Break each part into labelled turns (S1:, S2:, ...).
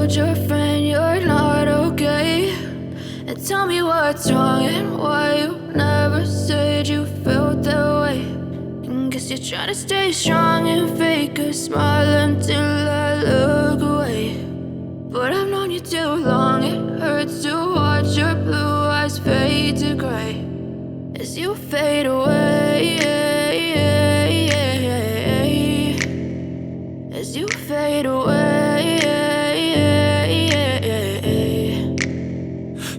S1: told your friend you're not okay? And tell me what's wrong and why you never said you felt that way. And guess you're trying to stay strong and fake a smile until I look away. But I've known you too long, it hurts to watch your blue eyes fade to gray as you fade away, as you fade away.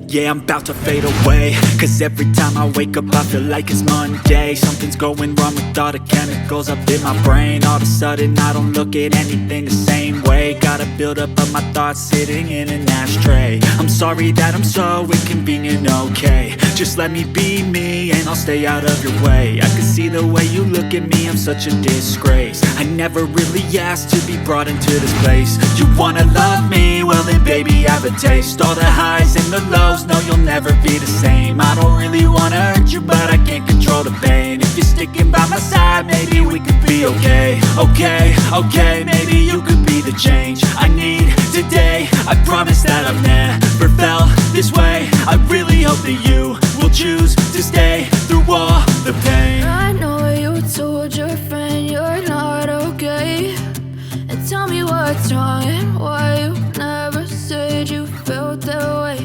S2: Yeah, I'm about to fade away, cause every time I wake up I feel like it's Monday. Something's going wrong with all the chemicals up in my brain. All of a sudden I don't look at anything the same way. Got a build up of my thoughts sitting in an ashtray. I'm sorry that I'm so inconvenient, okay? Just let me be me and I'll stay out of your way. I can see the way you look at me, I'm such a disgrace. I never really asked to be brought into this place. You wanna love me? Well then baby, have a taste. All the highs and the lows, no, you'll never be the same. I don't really wanna hurt you, but I can't control the pain. If you're sticking by my side, maybe we could be okay. Okay, maybe you could be the change I need today. I promise that I've never felt this way. I really hope that you will choose to stay through all the pain.
S1: I know you told your friend you're not okay. And tell me what's wrong and why you never said you felt that way.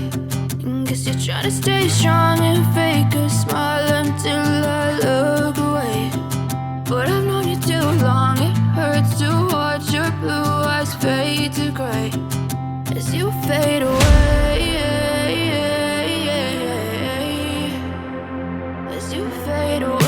S1: And guess you're trying to stay strong and fake a smile until I look away. But I've known you too long, it hurts to watch your blue eyes fade to gray as you fade away, as you fade away.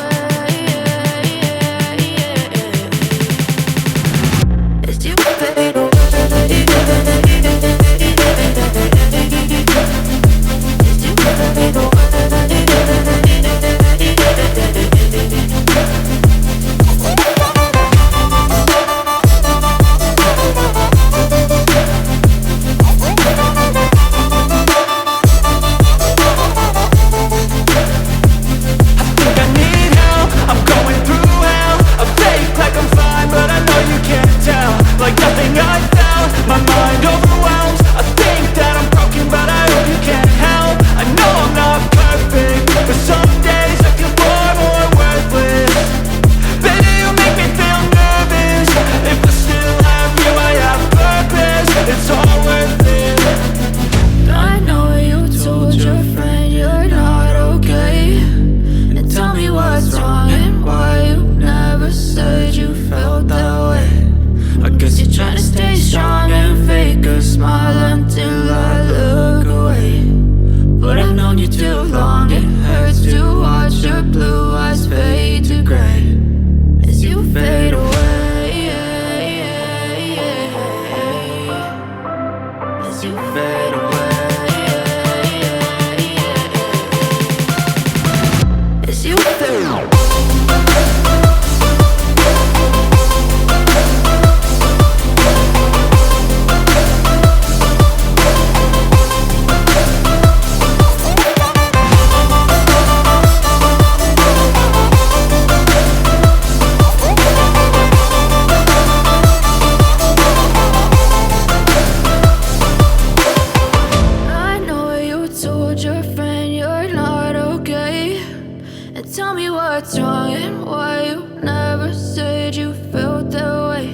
S1: Tell me what's wrong and why you never said you felt that way.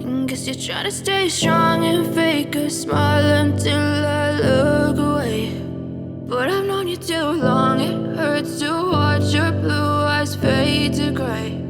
S1: And guess you're trying to stay strong and fake a smile until I look away. But I've known you too long, it hurts to watch your blue eyes fade to gray